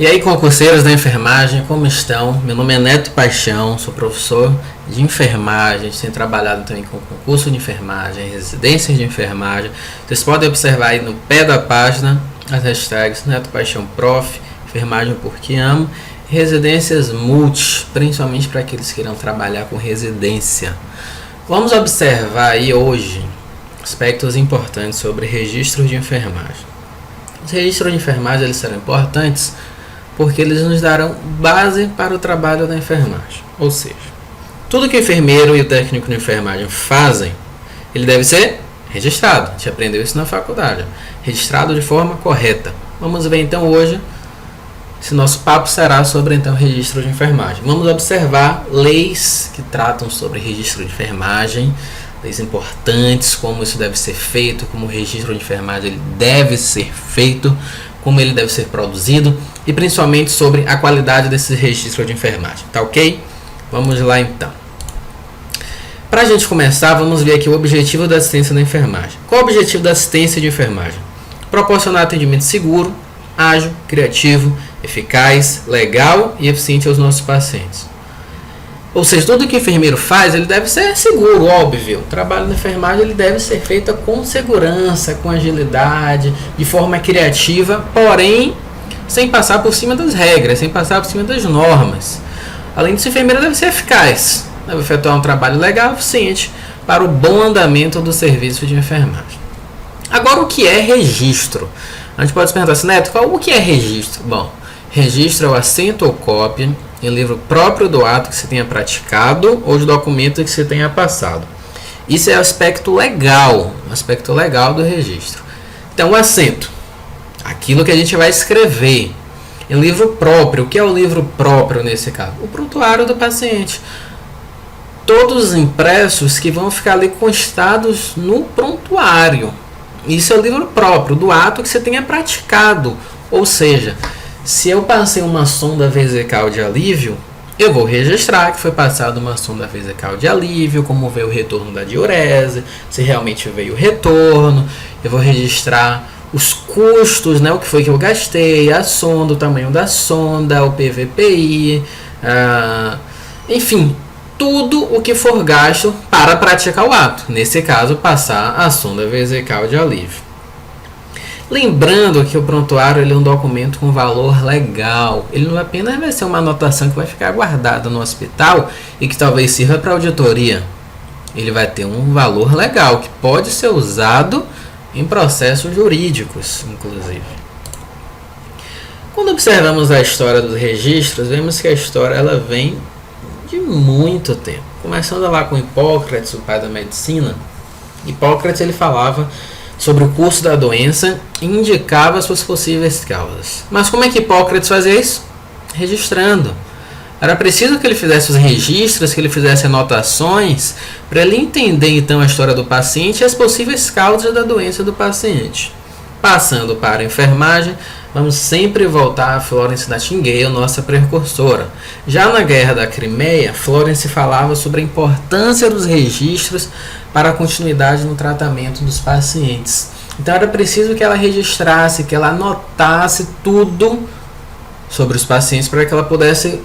E aí, concurseiros da enfermagem, como estão? Meu nome é Neto Paixão, sou professor de enfermagem, tenho trabalhado também com concurso de enfermagem, residências de enfermagem. Vocês podem observar aí no pé da página as hashtags Neto Paixão Prof, enfermagem porque amo, residências multi, principalmente para aqueles que irão trabalhar com residência. Vamos observar aí hoje aspectos importantes sobre registros de enfermagem. Os registros de enfermagem eles serão importantes porque eles nos darão base para o trabalho da enfermagem. Ou seja, tudo que o enfermeiro e o técnico de enfermagem fazem, ele deve ser registrado. A gente aprendeu isso na faculdade. Registrado de forma correta. Vamos ver então hoje se nosso papo será sobre então registro de enfermagem. Vamos observar leis que tratam sobre registro de enfermagem, leis importantes, como isso deve ser feito, como o registro de enfermagem ele deve ser feito, como ele deve ser produzido e principalmente sobre a qualidade desse registro de enfermagem, tá ok? Vamos lá então. Para a gente começar, vamos ver aqui o objetivo da assistência da enfermagem. Qual é o objetivo da assistência de enfermagem? Proporcionar atendimento seguro, ágil, criativo, eficaz, legal e eficiente aos nossos pacientes. Ou seja, tudo que o enfermeiro faz, ele deve ser seguro, óbvio. O trabalho da enfermagem ele deve ser feito com segurança, com agilidade, de forma criativa, porém, sem passar por cima das regras, sem passar por cima das normas. Além disso, o enfermeiro deve ser eficaz, deve efetuar um trabalho legal e eficiente para o bom andamento do serviço de enfermagem. Agora, o que é registro? A gente pode se perguntar assim, Neto, o que é registro? Bom, registro é o assento ou cópia em livro próprio do ato que se tenha praticado ou de documento que se tenha passado. Isso é o aspecto legal do registro. Então, o assento, aquilo que a gente vai escrever em livro próprio. O que é o livro próprio nesse caso? O prontuário do paciente. Todos os impressos que vão ficar ali constados no prontuário. Isso é o livro próprio do ato que você tenha praticado. Ou seja, se eu passei uma sonda vesical de alívio, eu vou registrar que foi passada uma sonda vesical de alívio, como veio o retorno da diurese, se realmente veio o retorno. Eu vou registrar os custos, né, o que foi que eu gastei, a sonda, o tamanho da sonda, o PVPI, enfim, tudo o que for gasto para praticar o ato. Nesse caso, passar a sonda vesical de alívio. Lembrando que o prontuário ele é um documento com valor legal. Ele não apenas vai ser uma anotação que vai ficar guardada no hospital e que talvez sirva para auditoria. Ele vai ter um valor legal que pode ser usado em processos jurídicos, inclusive. Quando observamos a história dos registros, vemos que a história ela vem de muito tempo. Começando lá com Hipócrates, o pai da medicina. Hipócrates ele falava sobre o curso da doença e indicava suas possíveis causas. Mas como é que Hipócrates fazia isso? Registrando. Era preciso que ele fizesse os registros, que ele fizesse anotações, para ele entender então a história do paciente e as possíveis causas da doença do paciente. Passando para a enfermagem, vamos sempre voltar a Florence Nightingale, nossa precursora. Já na Guerra da Crimeia, Florence falava sobre a importância dos registros para a continuidade no tratamento dos pacientes. Então era preciso que ela registrasse, que ela anotasse tudo sobre os pacientes para que ela pudesse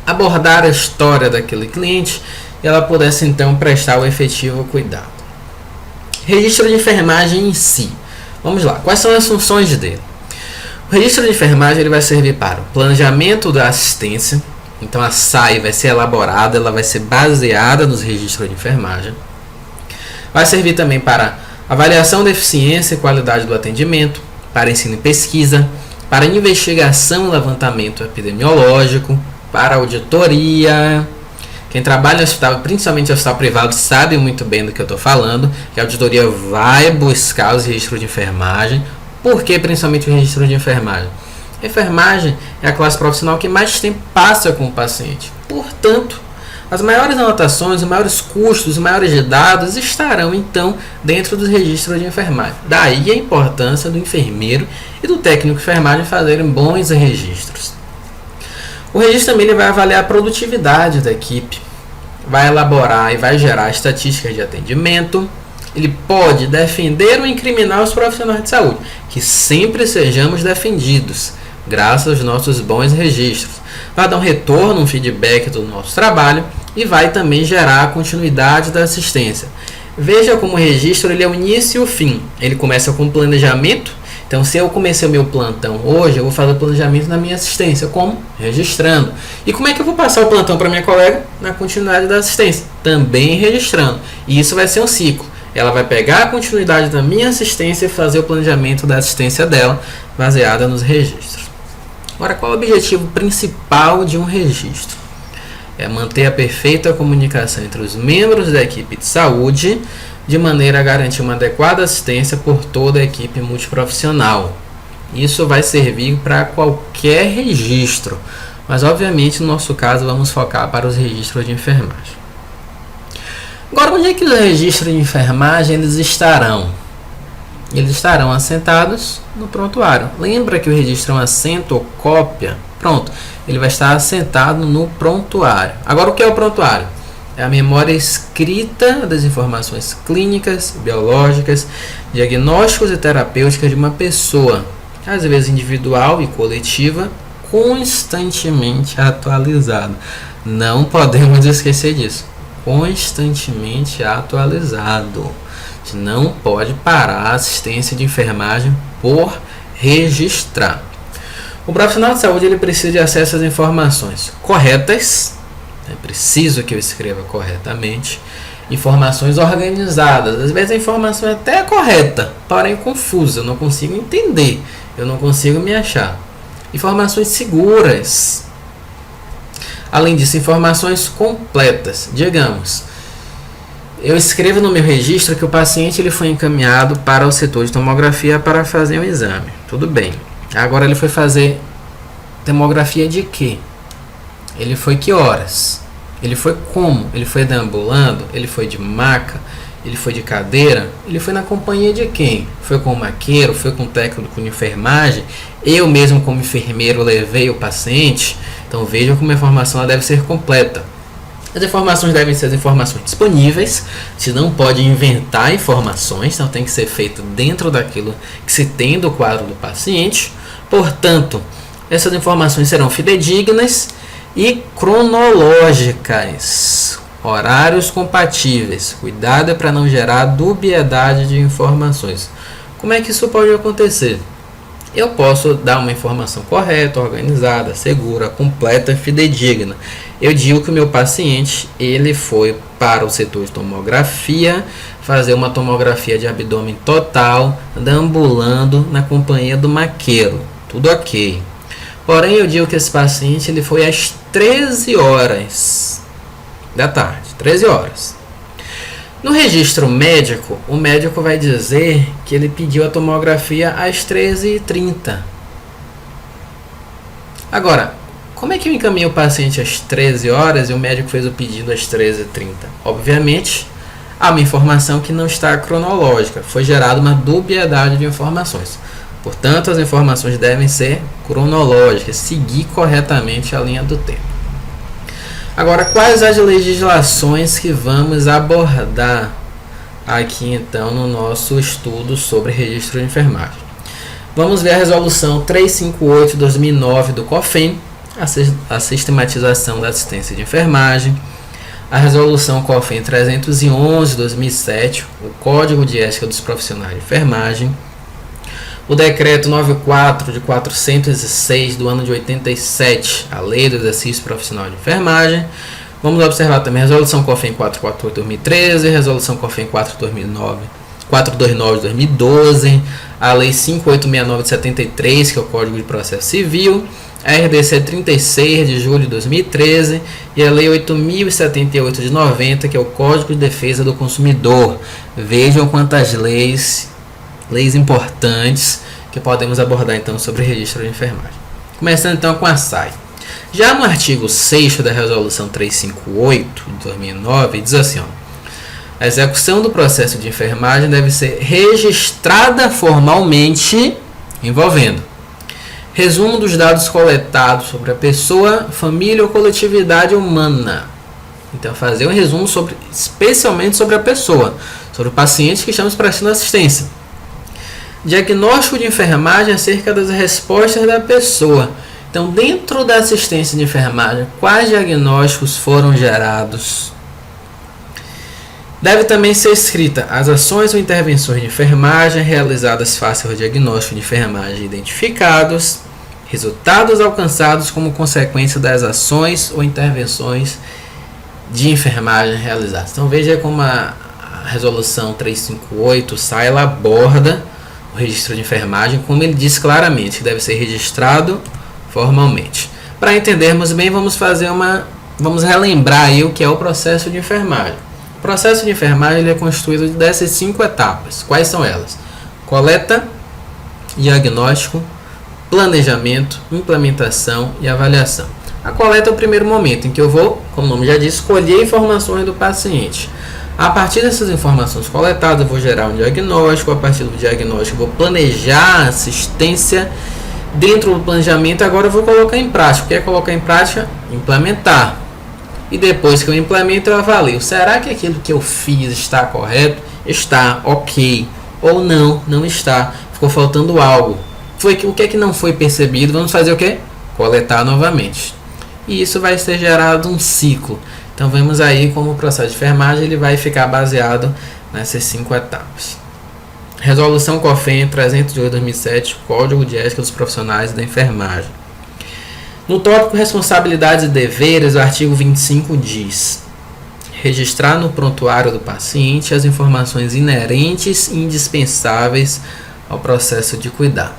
abordar a história daquele cliente e ela pudesse então prestar o efetivo cuidado. Registro de enfermagem em si. Vamos lá, quais são as funções dele? O registro de enfermagem ele vai servir para o planejamento da assistência. Então a SAI vai ser elaborada, ela vai ser baseada nos registros de enfermagem. Vai servir também para avaliação da eficiência e qualidade do atendimento, para ensino e pesquisa, para investigação e levantamento epidemiológico, para auditoria. Quem trabalha no hospital, principalmente no hospital privado, sabe muito bem do que eu estou falando, que a auditoria vai buscar os registros de enfermagem. Por que principalmente o registro de enfermagem? A enfermagem é a classe profissional que mais tempo passa com o paciente. Portanto, as maiores anotações, os maiores custos, os maiores dados estarão então dentro dos registros de enfermagem. Daí a importância do enfermeiro e do técnico de enfermagem fazerem bons registros. O registro também ele vai avaliar a produtividade da equipe, vai elaborar e vai gerar estatísticas de atendimento. Ele pode defender ou incriminar os profissionais de saúde, que sempre sejamos defendidos. graças aos nossos bons registros. Vai dar um retorno, um feedback do nosso trabalho e vai também gerar a continuidade da assistência. Veja como o registro ele é o início e o fim. Ele começa com planejamento. Então, se eu comecei o meu plantão hoje, eu vou fazer o planejamento na minha assistência. Como? Registrando. E como é que eu vou passar o plantão para minha colega? Na continuidade da assistência. Também registrando. E isso vai ser um ciclo. Ela vai pegar a continuidade da minha assistência e fazer o planejamento da assistência dela, baseada nos registros. Agora, qual é o objetivo principal de um registro? É manter a perfeita comunicação entre os membros da equipe de saúde, de maneira a garantir uma adequada assistência por toda a equipe multiprofissional. Isso vai servir para qualquer registro, mas obviamente no nosso caso vamos focar para os registros de enfermagem. Agora, onde é que os registros de enfermagem eles estarão? Eles estarão assentados no prontuário. Lembra que o registro é um assento ou cópia? Pronto, ele vai estar assentado no prontuário. Agora, o que é o prontuário? É a memória escrita das informações clínicas, biológicas, diagnósticos e terapêuticas de uma pessoa, às vezes individual e coletiva, constantemente atualizado. Não podemos esquecer disso. Constantemente atualizado. A gente não pode parar a assistência de enfermagem por registrar. O profissional de saúde ele precisa de acesso às informações corretas. É preciso que eu escreva corretamente. Informações organizadas. Às vezes a informação é até correta, porém confusa. Eu não consigo entender. Eu não consigo me achar. Informações seguras. Além disso, informações completas. Digamos, eu escrevo no meu registro que o paciente ele foi encaminhado para o setor de tomografia para fazer um exame. Tudo bem. Agora ele foi fazer tomografia de quê? Ele foi que horas? Ele foi como? Ele foi deambulando? Ele foi de maca? Ele foi de cadeira? Ele foi na companhia de quem? Foi com o maqueiro? Foi com o técnico de enfermagem? Eu mesmo como enfermeiro levei o paciente? Então vejam como a informação ela deve ser completa. As informações devem ser as informações disponíveis. Se não pode inventar informações, então tem que ser feito dentro daquilo que se tem do quadro do paciente. Portanto, essas informações serão fidedignas e cronológicas. Horários compatíveis. Cuidado para não gerar dubiedade de informações. Como é que isso pode acontecer? Eu posso dar uma informação correta, organizada, segura, completa, fidedigna. Eu digo que o meu paciente ele foi para o setor de tomografia, fazer uma tomografia de abdômen total, deambulando na companhia do maqueiro. Tudo ok. Porém, eu digo que esse paciente ele foi às 13 horas da tarde. 13 horas. No registro médico, o médico vai dizer que ele pediu a tomografia às 13h30. Agora, como é que eu encaminho o paciente às 13 horas e o médico fez o pedido às 13h30? Obviamente, há uma informação que não está cronológica. Foi gerada uma dubiedade de informações. Portanto, as informações devem ser cronológicas, seguir corretamente a linha do tempo. Agora, quais as legislações que vamos abordar aqui então no nosso estudo sobre registro de enfermagem? Vamos ver a resolução 358/2009 do COFEN, a sistematização da assistência de enfermagem, a resolução COFEN 311/2007, o Código de Ética dos Profissionais de Enfermagem, o decreto 94 de 406 do ano de 87, a lei do exercício profissional de enfermagem. Vamos observar também a resolução COFEN 448/2013, a resolução COFEN 429 de 2012, a lei 5869 de 73, que é o Código de Processo Civil, a RDC 36 de julho de 2013 e a lei 8078 de 90, que é o Código de Defesa do Consumidor. Vejam quantas leis importantes que podemos abordar então sobre registro de enfermagem. Começando então com a SAI. Já no artigo 6º da resolução 358 de 2009 diz assim, a execução do processo de enfermagem deve ser registrada formalmente envolvendo resumo dos dados coletados sobre a pessoa, família ou coletividade humana. Então fazer um resumo especialmente sobre a pessoa, sobre o paciente que estamos prestando assistência. Diagnóstico de enfermagem acerca das respostas da pessoa. Então, dentro da assistência de enfermagem, quais diagnósticos foram gerados? Deve também ser escrita as ações ou intervenções de enfermagem realizadas face ao diagnóstico de enfermagem identificados, resultados alcançados como consequência das ações ou intervenções de enfermagem realizadas. Então, veja como a resolução 358 sai, ela aborda o registro de enfermagem, como ele diz claramente, que deve ser registrado formalmente. Para entendermos bem, vamos relembrar aí o que é o processo de enfermagem. O processo de enfermagem ele é constituído dessas 5 etapas. Quais são elas? Coleta, diagnóstico, planejamento, implementação e avaliação. A coleta é o primeiro momento em que eu vou, como o nome já diz, colher informações do paciente. A partir dessas informações coletadas, eu vou gerar um diagnóstico. A partir do diagnóstico, eu vou planejar a assistência. Dentro do planejamento, agora eu vou colocar em prática. O que é colocar em prática? Implementar. E depois que eu implemento, eu avalio. Será que aquilo que eu fiz está correto? Está, ok. Ou não, não está. Ficou faltando algo. O que é que não foi percebido? Vamos fazer o quê? Coletar novamente. E isso vai ser gerado um ciclo. Então, vemos aí como o processo de enfermagem ele vai ficar baseado nessas 5 etapas. Resolução COFEN 308/2007, Código de Ética dos Profissionais da Enfermagem. No tópico Responsabilidades e Deveres, o artigo 25 diz: registrar no prontuário do paciente as informações inerentes e indispensáveis ao processo de cuidar.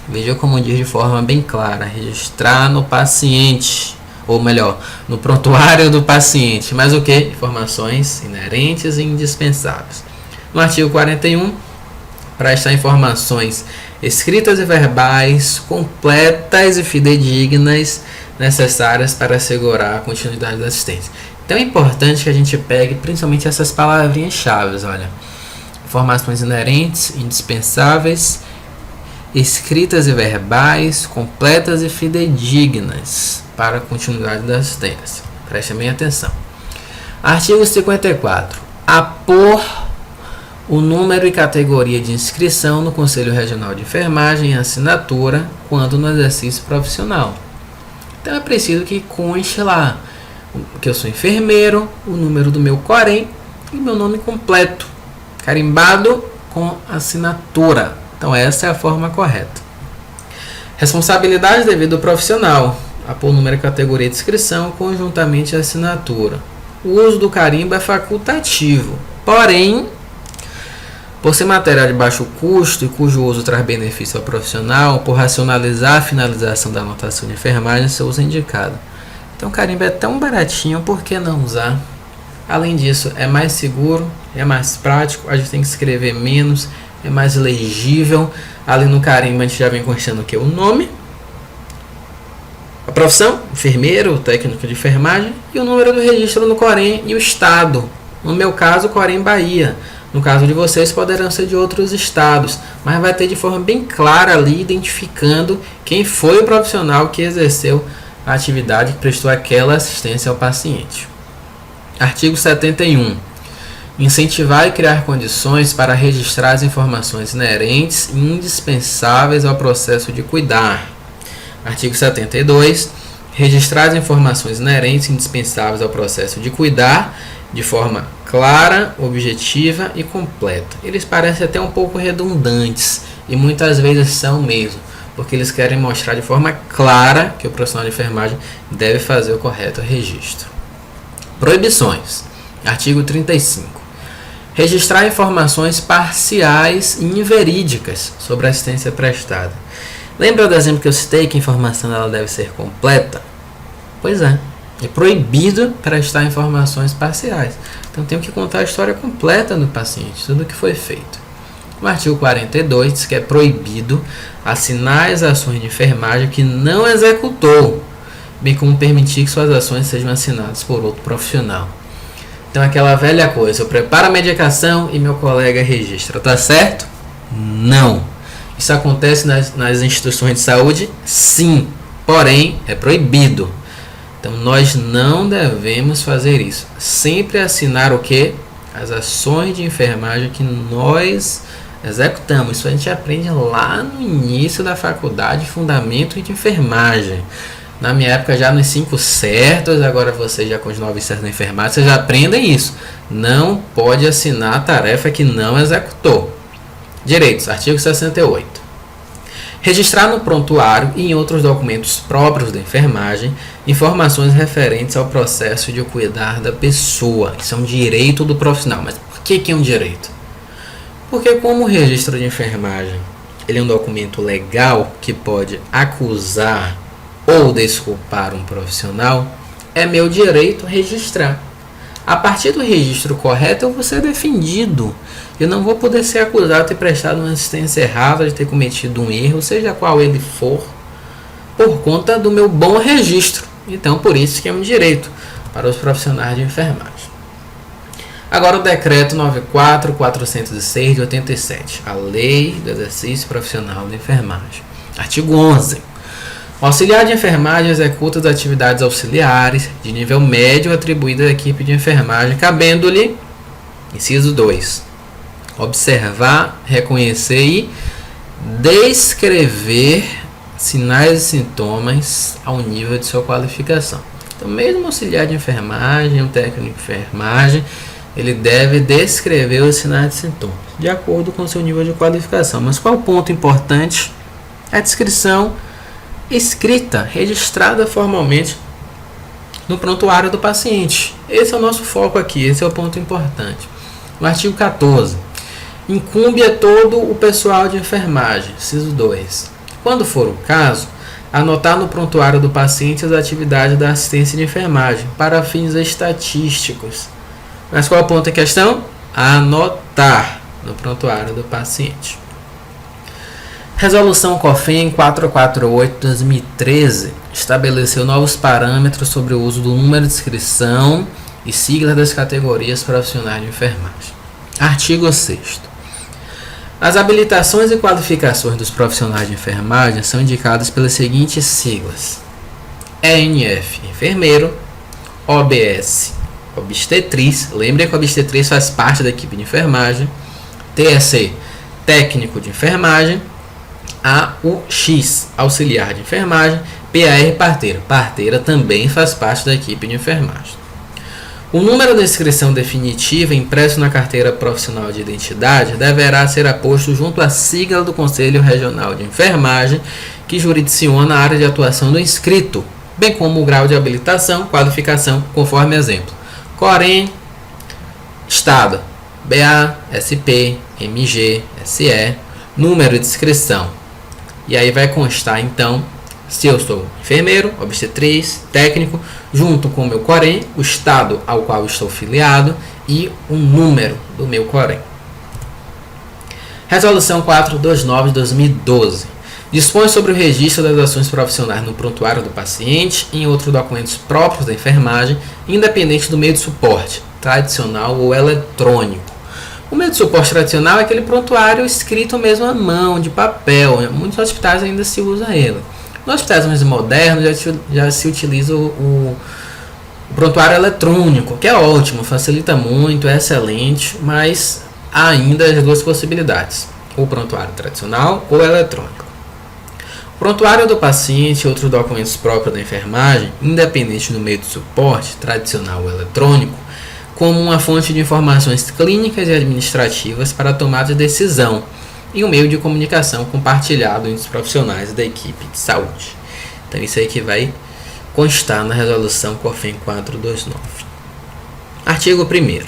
Veja como diz de forma bem clara: registrar no paciente, ou melhor, no prontuário do paciente. Mas o que? Informações inerentes e indispensáveis. No artigo 41, prestar informações escritas e verbais, completas e fidedignas, necessárias para assegurar a continuidade da assistência. Então é importante que a gente pegue principalmente essas palavrinhas-chave, olha. Informações inerentes, indispensáveis, escritas e verbais, completas e fidedignas para a continuidade da assistência. Preste bem atenção. Artigo 54. Apor o número e categoria de inscrição no Conselho Regional de Enfermagem em assinatura quando no exercício profissional. Então é preciso que conste lá que eu sou enfermeiro, o número do meu COREM e meu nome completo, carimbado com assinatura. Então essa é a forma correta. Responsabilidade devida ao profissional. Apor o número e categoria de inscrição conjuntamente à assinatura. O uso do carimbo é facultativo, porém, por ser material de baixo custo e cujo uso traz benefício ao profissional, por racionalizar a finalização da anotação de enfermagem, seu uso é indicado. Então o carimbo é tão baratinho, por que não usar? Além disso, é mais seguro, é mais prático, a gente tem que escrever menos, é mais legível. Ali no carimbo a gente já vem constando o que? O nome, a profissão, enfermeiro, técnico de enfermagem, e o número do registro no COREM e o estado. No meu caso, COREM Bahia. No caso de vocês, poderão ser de outros estados, mas vai ter de forma bem clara ali, identificando quem foi o profissional que exerceu a atividade, que prestou aquela assistência ao paciente. Artigo 71. Incentivar e criar condições para registrar as informações inerentes e indispensáveis ao processo de cuidar. Artigo 72. Registrar as informações inerentes e indispensáveis ao processo de cuidar de forma clara, objetiva e completa. Eles parecem até um pouco redundantes e muitas vezes são mesmo, porque eles querem mostrar de forma clara que o profissional de enfermagem deve fazer o correto registro. Proibições. Artigo 35. Registrar informações parciais e inverídicas sobre a assistência prestada. Lembra do exemplo que eu citei que a informação ela deve ser completa? Pois é. É proibido prestar informações parciais. Então, tenho que contar a história completa do paciente, tudo o que foi feito. O artigo 42 diz que é proibido assinar as ações de enfermagem que não executou, bem como permitir que suas ações sejam assinadas por outro profissional. Então, aquela velha coisa, eu preparo a medicação e meu colega registra, tá certo? Não. Isso acontece nas instituições de saúde? Sim. Porém, é proibido. Então, nós não devemos fazer isso. Sempre assinar o quê? As ações de enfermagem que nós Executamos. Isso a gente aprende lá no início da faculdade, fundamento de enfermagem. Na minha época, já nos 5 certos, agora vocês já com os 9 certos da enfermagem, vocês já aprendem isso. Não pode assinar a tarefa que não executou. Direitos, artigo 68. Registrar no prontuário e em outros documentos próprios da enfermagem informações referentes ao processo de cuidar da pessoa. Isso é um direito do profissional. Mas por que é um direito? Porque como o registro de enfermagem ele é um documento legal que pode acusar ou desculpar um profissional, é meu direito registrar. A partir do registro correto, eu vou ser defendido. Eu não vou poder ser acusado de ter prestado uma assistência errada, de ter cometido um erro, seja qual ele for, por conta do meu bom registro. Então, por isso que é um direito para os profissionais de enfermagem. Agora o decreto 94.406 de 87, a Lei do Exercício Profissional de Enfermagem. Artigo 11. O auxiliar de enfermagem executa as atividades auxiliares de nível médio atribuídas à equipe de enfermagem, cabendo-lhe, inciso 2, observar, reconhecer e descrever sinais e sintomas ao nível de sua qualificação. Então, mesmo auxiliar de enfermagem, um técnico de enfermagem, ele deve descrever os sinais e sintomas, de acordo com o seu nível de qualificação. Mas qual o ponto importante? A descrição escrita, registrada formalmente no prontuário do paciente. Esse é o nosso foco aqui, esse é o ponto importante. No artigo 14, incumbe a todo o pessoal de enfermagem, inciso 2, quando for o caso, anotar no prontuário do paciente as atividades da assistência de enfermagem para fins estatísticos. Mas qual é o ponto em questão? Anotar no prontuário do paciente. Resolução COFEN 448/2013 estabeleceu novos parâmetros sobre o uso do número de inscrição e siglas das categorias profissionais de enfermagem. Artigo 6º. As habilitações e qualificações dos profissionais de enfermagem são indicadas pelas seguintes siglas: ENF, enfermeiro; OBS, obstetriz. Lembre que a obstetriz faz parte da equipe de enfermagem. TSE, técnico de enfermagem. AUX, auxiliar de enfermagem. PAR, parteira. Parteira também faz parte da equipe de enfermagem. O número de inscrição definitiva impresso na carteira profissional de identidade deverá ser aposto junto à sigla do Conselho Regional de Enfermagem, que jurisdiciona a área de atuação do inscrito, bem como o grau de habilitação, qualificação, conforme exemplo: COREN, Estado, BA, SP, MG, SE, número de inscrição. E aí vai constar, então, se eu sou enfermeiro, obstetriz, técnico, junto com o meu COREN, o estado ao qual estou filiado e o número do meu COREN. Resolução 429/2012 dispõe sobre o registro das ações profissionais no prontuário do paciente e em outros documentos próprios da enfermagem, independente do meio de suporte, tradicional ou eletrônico. O meio de suporte tradicional é aquele prontuário escrito mesmo à mão, de papel. Em muitos hospitais ainda se usa ele. Nos hospitais mais modernos já se utiliza o prontuário eletrônico, que é ótimo, facilita muito, é excelente, mas há ainda as duas possibilidades: o prontuário tradicional ou eletrônico. O prontuário do paciente e outros documentos próprios da enfermagem, independente do meio de suporte, tradicional ou eletrônico, como uma fonte de informações clínicas e administrativas para a tomada de decisão e um meio de comunicação compartilhado entre os profissionais da equipe de saúde. Então isso aí que vai constar na resolução COFEN 429. Artigo 1º.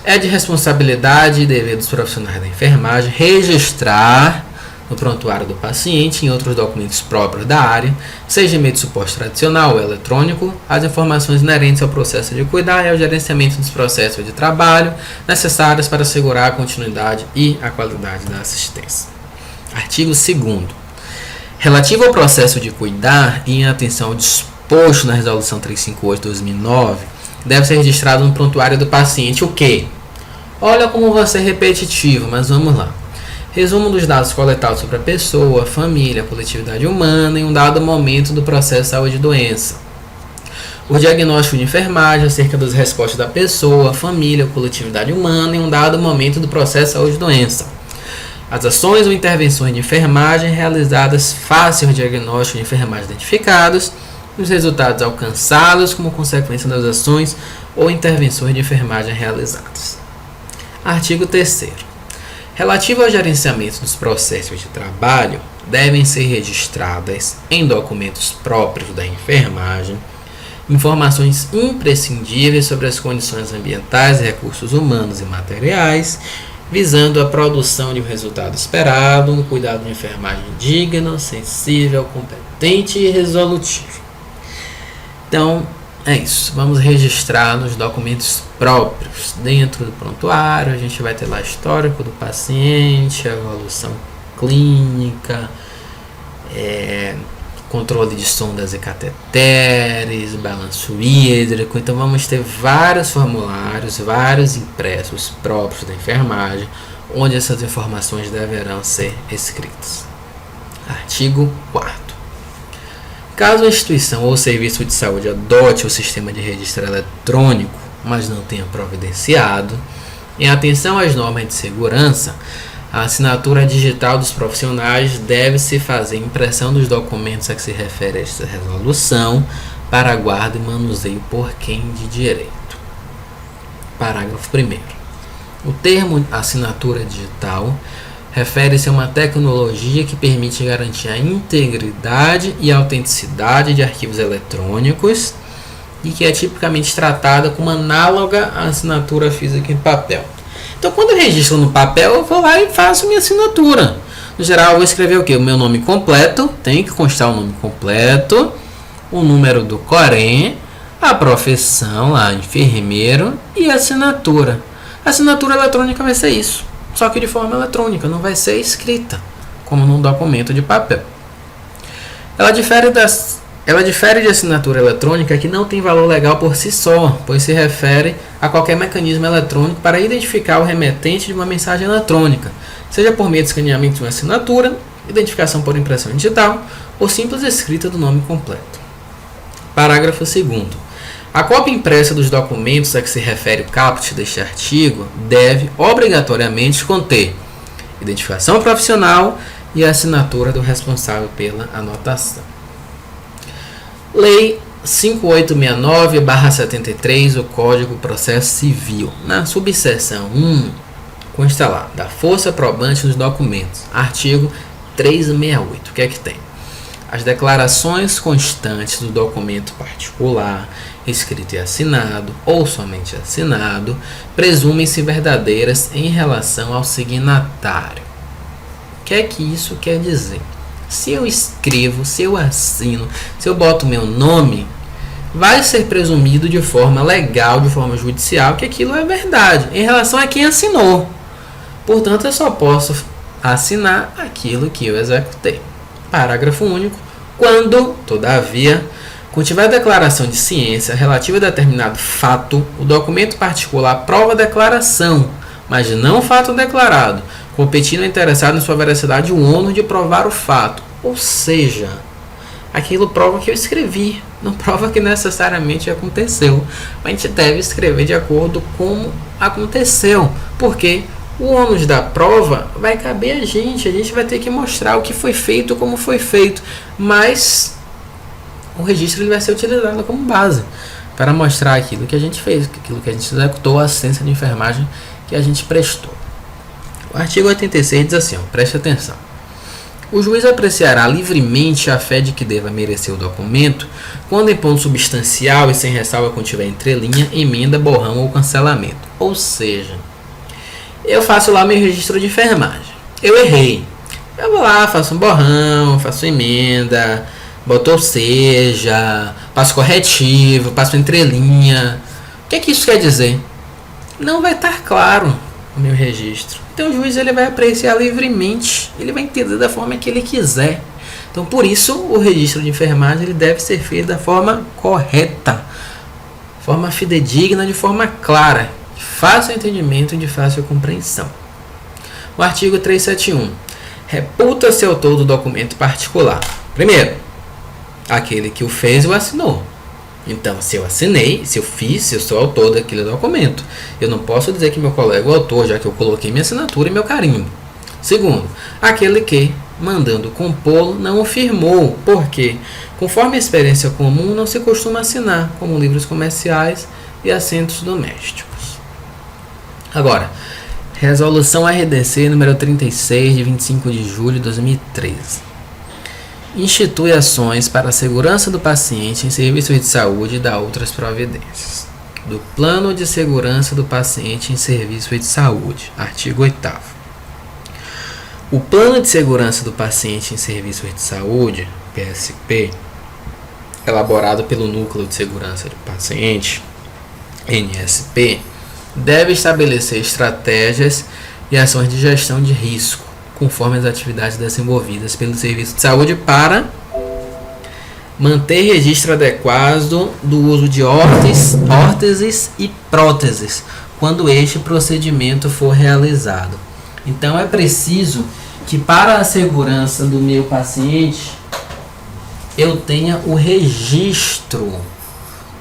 É de responsabilidade e dever dos profissionais da enfermagem registrar no prontuário do paciente e em outros documentos próprios da área, seja em meio de suporte tradicional ou eletrônico, as informações inerentes ao processo de cuidar e ao gerenciamento dos processos de trabalho necessárias para assegurar a continuidade e a qualidade da assistência. Artigo 2º. Relativo ao processo de cuidar e em atenção ao disposto na Resolução 358/2009, deve ser registrado no prontuário do paciente o quê? Olha como vai ser repetitivo, mas vamos lá. Resumo dos dados coletados sobre a pessoa, família, coletividade humana em um dado momento do processo de saúde e doença. O diagnóstico de enfermagem acerca das respostas da pessoa, família, coletividade humana em um dado momento do processo de saúde e doença. As ações ou intervenções de enfermagem realizadas face ao diagnóstico de enfermagem identificados, os resultados alcançados como consequência das ações ou intervenções de enfermagem realizadas. Artigo 3º. Relativo ao gerenciamento dos processos de trabalho, devem ser registradas em documentos próprios da enfermagem informações imprescindíveis sobre as condições ambientais, recursos humanos e materiais, visando a produção de um resultado esperado, um cuidado de enfermagem digno, sensível, competente e resolutivo. Então, é isso. Vamos registrar nos documentos próprios. Dentro do prontuário, a gente vai ter lá histórico do paciente, evolução clínica, controle de sondas e cateteres, balanço hídrico. Então vamos ter vários formulários, vários impressos próprios da enfermagem, onde essas informações deverão ser escritas. Artigo 4º. Caso a instituição ou serviço de saúde adote o sistema de registro eletrônico, mas não tenha providenciado, em atenção às normas de segurança, a assinatura digital dos profissionais deve-se fazer impressão dos documentos a que se refere esta resolução para guarda e manuseio por quem de direito. Parágrafo 1º. O termo assinatura digital refere-se a uma tecnologia que permite garantir a integridade e autenticidade de arquivos eletrônicos e que é tipicamente tratada como análoga à assinatura física em papel. Então, quando eu registro no papel, eu vou lá e faço minha assinatura. No geral, eu vou escrever o quê? O meu nome completo, tem que constar o nome completo, o número do Corém, a profissão, lá, enfermeiro, e a assinatura. A assinatura eletrônica vai ser isso, só que de forma eletrônica, não vai ser escrita, como num documento de papel. Ela difere de assinatura eletrônica que não tem valor legal por si só, pois se refere a qualquer mecanismo eletrônico para identificar o remetente de uma mensagem eletrônica, seja por meio de escaneamento de uma assinatura, identificação por impressão digital ou simples escrita do nome completo. Parágrafo 2º. A cópia impressa dos documentos a que se refere o caput deste artigo deve obrigatoriamente conter identificação profissional e a assinatura do responsável pela anotação. Lei 5869/73 do Código de Processo Civil. Na subseção 1, consta lá, da força probante nos documentos. Artigo 368. O que é que tem? As declarações constantes do documento particular, escrito e assinado, ou somente assinado, presumem-se verdadeiras em relação ao signatário. O que é que isso quer dizer? Se eu escrevo, se eu assino, se eu boto meu nome, vai ser presumido de forma legal, de forma judicial, que aquilo é verdade em relação a quem assinou. Portanto, eu só posso assinar aquilo que eu executei. Parágrafo único. Quando, todavia, contiver declaração de ciência relativa a determinado fato, o documento particular prova a declaração, mas não o fato declarado, competindo ao interessado em sua veracidade o ônus de provar o fato. Ou seja, aquilo prova que eu escrevi, não prova que necessariamente aconteceu. Mas a gente deve escrever de acordo com como aconteceu, porque o ônus da prova vai caber a gente vai ter que mostrar o que foi feito, como foi feito, mas o registro ele vai ser utilizado como base para mostrar aquilo que a gente fez, aquilo que a gente executou, a assistência de enfermagem que a gente prestou. O artigo 86 diz assim, preste atenção. O juiz apreciará livremente a fé de que deva merecer o documento quando em ponto substancial e sem ressalva contiver entrelinha, emenda, borrão ou cancelamento. Ou seja, eu faço lá meu registro de enfermagem. Eu errei. Eu vou lá, faço um borrão, faço emenda, boto ou seja, passo corretivo, passo entrelinha. O que é que isso quer dizer? Não vai estar claro o meu registro. Então o juiz ele vai apreciar livremente, ele vai entender da forma que ele quiser. Então por isso o registro de enfermagem ele deve ser feito da forma correta, forma fidedigna, de forma clara, de fácil entendimento e de fácil compreensão. O artigo 371. Reputa-se autor do documento particular. Primeiro, aquele que o fez ou assinou. Então, se eu assinei, se eu fiz, se eu sou autor daquele documento, eu não posso dizer que meu colega é o autor, já que eu coloquei minha assinatura e meu carimbo. Segundo, aquele que, mandando compô-lo, não o firmou, porque, conforme a experiência comum, não se costuma assinar, como livros comerciais e assentos domésticos. Agora, Resolução RDC número 36, de 25 de julho de 2013. Institui ações para a segurança do paciente em serviços de saúde e dá outras providências. Do Plano de Segurança do Paciente em Serviços de Saúde, artigo 8º. O Plano de Segurança do Paciente em Serviços de Saúde, PSP, elaborado pelo Núcleo de Segurança do Paciente, NSP, deve estabelecer estratégias e ações de gestão de risco, conforme as atividades desenvolvidas pelo Serviço de Saúde para manter registro adequado do uso de órteses e próteses, quando este procedimento for realizado. Então é preciso que para a segurança do meu paciente eu tenha o registro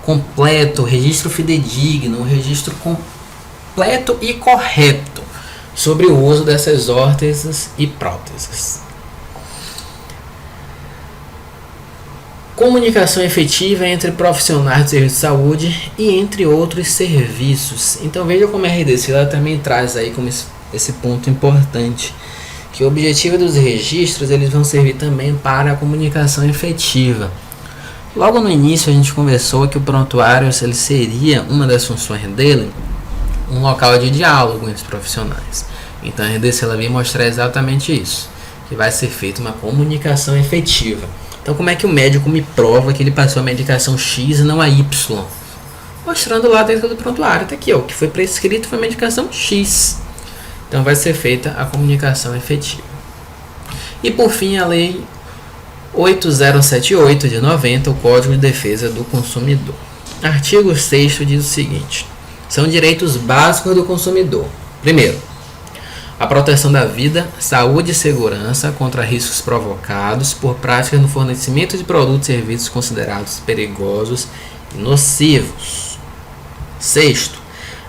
completo, o registro fidedigno, o registro completo e correto sobre o uso dessas órteses e próteses. Comunicação efetiva entre profissionais de serviço de saúde e entre outros serviços. Então veja como a RDC ela também traz aí como esse ponto importante, que o objetivo dos registros eles vão servir também para a comunicação efetiva. Logo no início a gente conversou que o prontuário ele seria uma das funções dele, um local de diálogo entre os profissionais. Então a RDC ela vem mostrar exatamente isso, que vai ser feita uma comunicação efetiva. Então como é que o médico me prova que ele passou a medicação X e não a Y? Mostrando lá dentro do prontuário, tá aqui, ó, o que foi prescrito foi a medicação X. Então vai ser feita a comunicação efetiva. E por fim a lei 8078 de 90, o Código de Defesa do Consumidor. Artigo 6º diz o seguinte: são direitos básicos do consumidor. Primeiro, a proteção da vida, saúde e segurança contra riscos provocados por práticas no fornecimento de produtos e serviços considerados perigosos e nocivos. Sexto,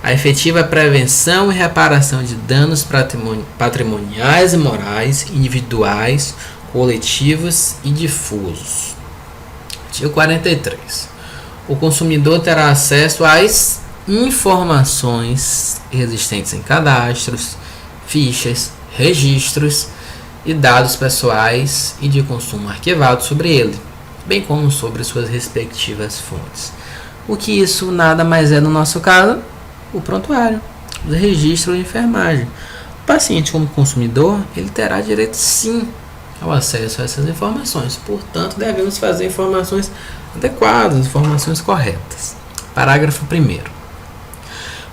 a efetiva prevenção e reparação de danos patrimoniais e morais, individuais, coletivos e difusos. Artigo 43. O consumidor terá acesso às informações existentes em cadastros, fichas, registros e dados pessoais e de consumo arquivados sobre ele, bem como sobre suas respectivas fontes. O que isso nada mais é no nosso caso? O prontuário, o registro de enfermagem. O paciente como consumidor, ele terá direito sim ao acesso a essas informações. Portanto, devemos fazer informações adequadas, informações corretas. Parágrafo 1º.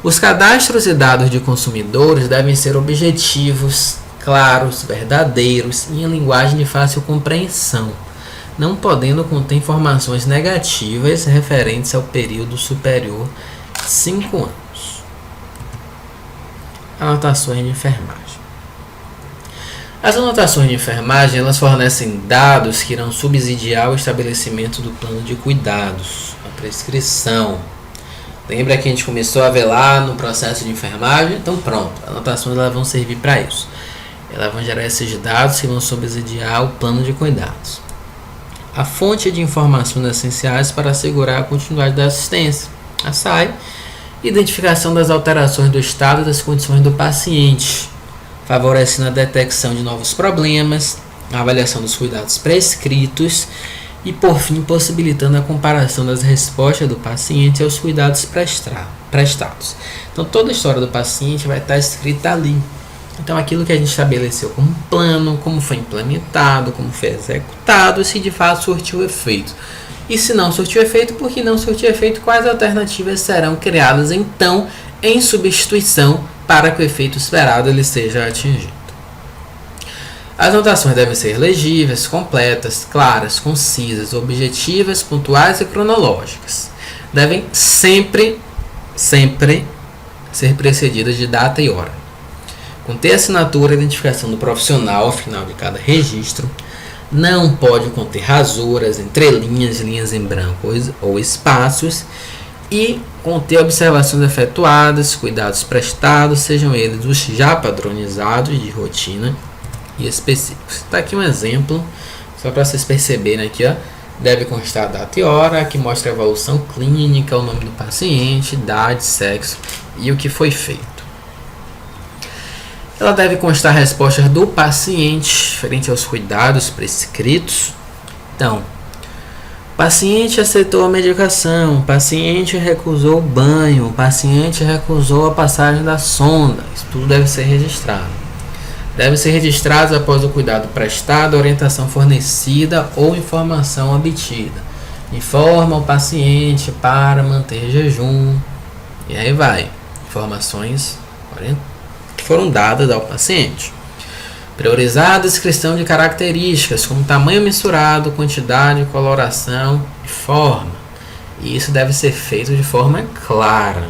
Os cadastros e dados de consumidores devem ser objetivos, claros, verdadeiros e em linguagem de fácil compreensão, não podendo conter informações negativas referentes ao período superior a 5 anos. Anotações de enfermagem. As anotações de enfermagem elas fornecem dados que irão subsidiar o estabelecimento do plano de cuidados, a prescrição. Lembra que a gente começou a ver lá no processo de enfermagem? Então pronto, as anotações elas vão servir para isso. Elas vão gerar esses dados que vão subsidiar o plano de cuidados. A fonte de informações essenciais para assegurar a continuidade da assistência, a SAI, identificação das alterações do estado e das condições do paciente, favorecendo a detecção de novos problemas, a avaliação dos cuidados prescritos e, por fim, possibilitando a comparação das respostas do paciente aos cuidados prestados. Então, toda a história do paciente vai estar escrita ali. Então, aquilo que a gente estabeleceu como plano, como foi implementado, como foi executado, se de fato surtiu efeito. E se não surtiu efeito, por que não surtiu efeito? Quais alternativas serão criadas, então, em substituição para que o efeito esperado ele seja atingido? As anotações devem ser legíveis, completas, claras, concisas, objetivas, pontuais e cronológicas. Devem sempre ser precedidas de data e hora. Conter assinatura e identificação do profissional ao final de cada registro. Não pode conter rasuras, entrelinhas, linhas em branco ou espaços. E conter observações efetuadas, cuidados prestados, sejam eles os já padronizados de rotina e específicos. Está aqui um exemplo, só para vocês perceberem aqui, ó. Deve constar a data e hora, que mostra a evolução clínica, o nome do paciente, idade, sexo e o que foi feito. Ela deve constar respostas do paciente frente aos cuidados prescritos. Então, paciente aceitou a medicação, paciente recusou o banho, paciente recusou a passagem da sonda. Isso tudo deve ser registrado. Deve ser registrado após o cuidado prestado, orientação fornecida ou informação obtida. Informa o paciente para manter jejum. E aí vai. Informações que foram dadas ao paciente. Priorizar a descrição de características como tamanho mensurado, quantidade, coloração e forma. E isso deve ser feito de forma clara.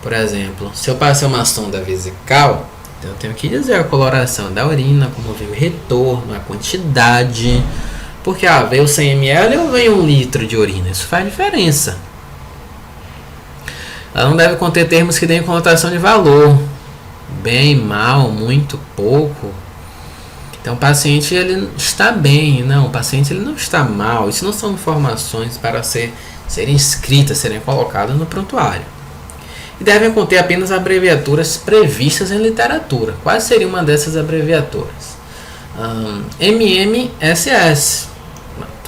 Por exemplo, se eu passar uma sonda vesical, eu tenho que dizer a coloração da urina, como veio o retorno, a quantidade. Porque veio 100 ml ou veio 1 litro de urina? Isso faz diferença. Ela não deve conter termos que deem conotação de valor. Bem, mal, muito, pouco. Então o paciente ele está bem. Não, o paciente ele não está mal. Isso não são informações para serem escritas, serem colocadas no prontuário. E devem conter apenas abreviaturas previstas em literatura. Quais seria uma dessas abreviaturas? MMSS,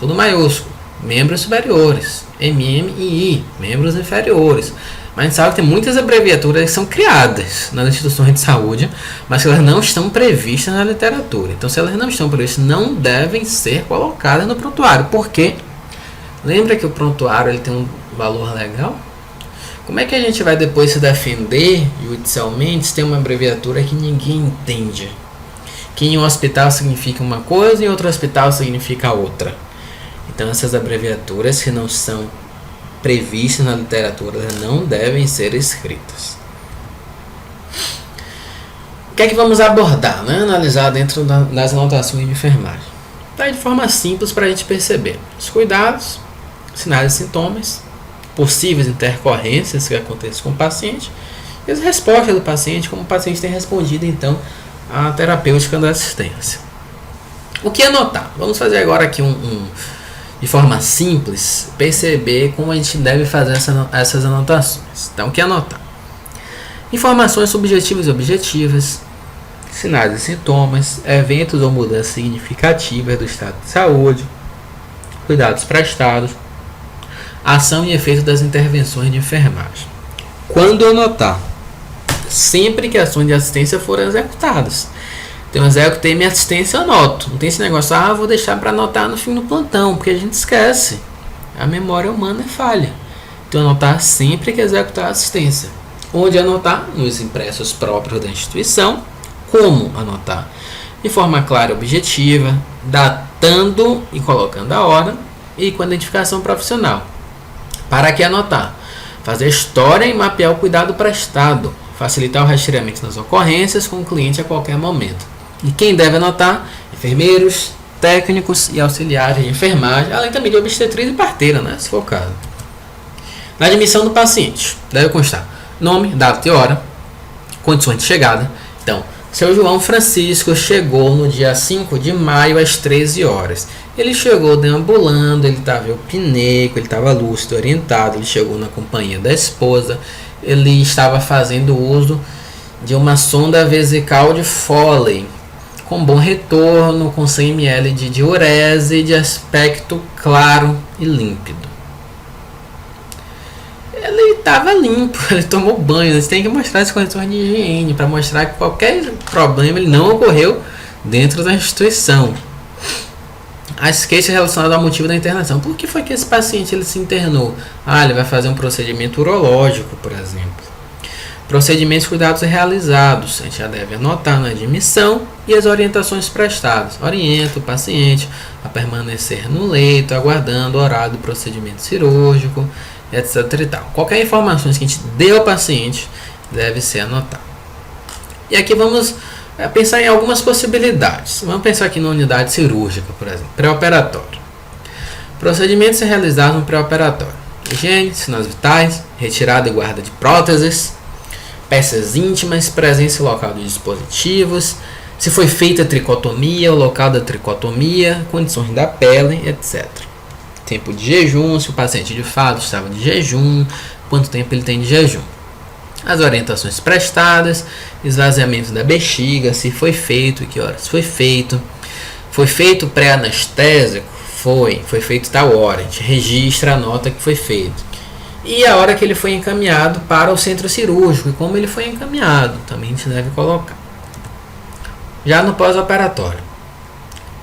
tudo maiúsculo, membros superiores. MMII, membros inferiores. Mas a gente sabe que tem muitas abreviaturas que são criadas nas instituições de saúde, mas que elas não estão previstas na literatura. Então, se elas não estão previstas, não devem ser colocadas no prontuário. Por quê? Lembra que o prontuário ele tem um valor legal? Como é que a gente vai depois se defender judicialmente se tem uma abreviatura que ninguém entende? Que em um hospital significa uma coisa e em outro hospital significa outra. Então essas abreviaturas que não são previstas na literatura não devem ser escritas. O que é que vamos abordar, né? Analisar dentro das anotações de enfermagem? Tá, de forma simples para a gente perceber os cuidados, sinais e sintomas, possíveis intercorrências que acontecem com o paciente e as respostas do paciente, como o paciente tem respondido então à terapêutica da assistência. O que anotar? Vamos fazer agora aqui de forma simples, perceber como a gente deve fazer essas anotações. Então, o que anotar? Informações subjetivas e objetivas, sinais e sintomas, eventos ou mudanças significativas do estado de saúde, cuidados prestados, ação e efeito das intervenções de enfermagem. Quando anotar? Sempre que ações de assistência forem executadas. Então, eu executei minha assistência, eu anoto. Não tem esse negócio, vou deixar para anotar no fim do plantão, porque a gente esquece. A memória humana é falha. Então, anotar sempre que executar a assistência. Onde anotar? Nos impressos próprios da instituição. Como anotar? De forma clara e objetiva, datando e colocando a hora, e com a identificação profissional. Para que anotar? Fazer história e mapear o cuidado prestado. Facilitar o rastreamento das ocorrências com o cliente a qualquer momento. E quem deve anotar? Enfermeiros, técnicos e auxiliares de enfermagem, além também de obstetriz e parteira, né, se for o caso. Na admissão do paciente, deve constar nome, data e hora, condições de chegada. Então, seu João Francisco chegou no dia 5 de maio às 13 horas. Ele chegou deambulando, ele estava eupineico, ele estava lúcido, orientado, ele chegou na companhia da esposa, ele estava fazendo uso de uma sonda vesical de Foley, com bom retorno, com 100 ml de diurese, de aspecto claro e límpido. Ele estava limpo, ele tomou banho. Você tem que mostrar as condições de higiene para mostrar que qualquer problema ele não ocorreu dentro da instituição. As queixas relacionadas ao motivo da internação. Por que foi que esse paciente ele se internou? Ele vai fazer um procedimento urológico, por exemplo. Procedimentos e cuidados realizados. A gente já deve anotar na admissão e as orientações prestadas. Orienta o paciente a permanecer no leito, aguardando o horário do procedimento cirúrgico, etc. e tal. Qualquer informação que a gente deu ao paciente deve ser anotada. E aqui vamos pensar em algumas possibilidades. Vamos pensar aqui na unidade cirúrgica, por exemplo, pré-operatório. Procedimentos realizados no pré-operatório: higiene, sinais vitais, retirada e guarda de próteses, peças íntimas, presença local de dispositivos, Se foi feita a tricotomia, o local da tricotomia, condições da pele, etc. Tempo de jejum, se o paciente de fato estava de jejum, quanto tempo ele tem de jejum. As orientações prestadas, esvaziamento da bexiga, se foi feito, que horas foi feito. Foi feito pré-anestésico? Foi feito tal hora, a gente registra, anota que foi feito. E a hora que ele foi encaminhado para o centro cirúrgico, e como ele foi encaminhado, também a gente deve colocar. Já no pós-operatório,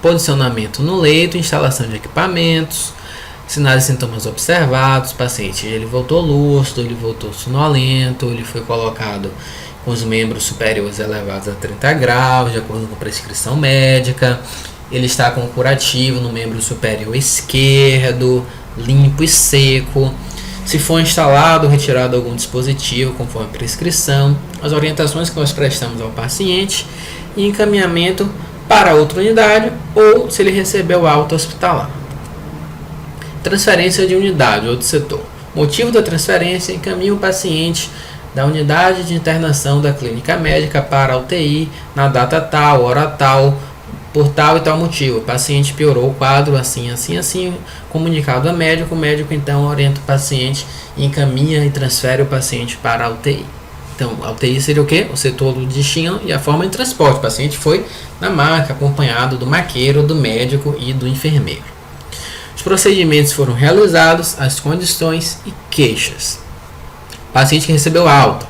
posicionamento no leito, instalação de equipamentos, sinais e sintomas observados, paciente ele voltou lúcido, ele voltou sonolento, ele foi colocado com os membros superiores elevados a 30 graus, de acordo com prescrição médica, ele está com curativo no membro superior esquerdo, limpo e seco. Se for instalado ou retirado algum dispositivo conforme prescrição, as orientações que nós prestamos ao paciente e encaminhamento para outra unidade ou se ele recebeu alta hospitalar. Transferência de unidade, outro setor. Motivo da transferência: encaminha o paciente da unidade de internação da clínica médica para a UTI na data tal, hora tal, por tal e tal motivo. O paciente piorou o quadro assim, assim, assim, comunicado ao médico, o médico então orienta o paciente, encaminha e transfere o paciente para a UTI. Então, a UTI seria o quê? O setor do destino e a forma de transporte. O paciente foi na maca, acompanhado do maqueiro, do médico e do enfermeiro. Os procedimentos foram realizados, as condições e queixas. Paciente que recebeu alta.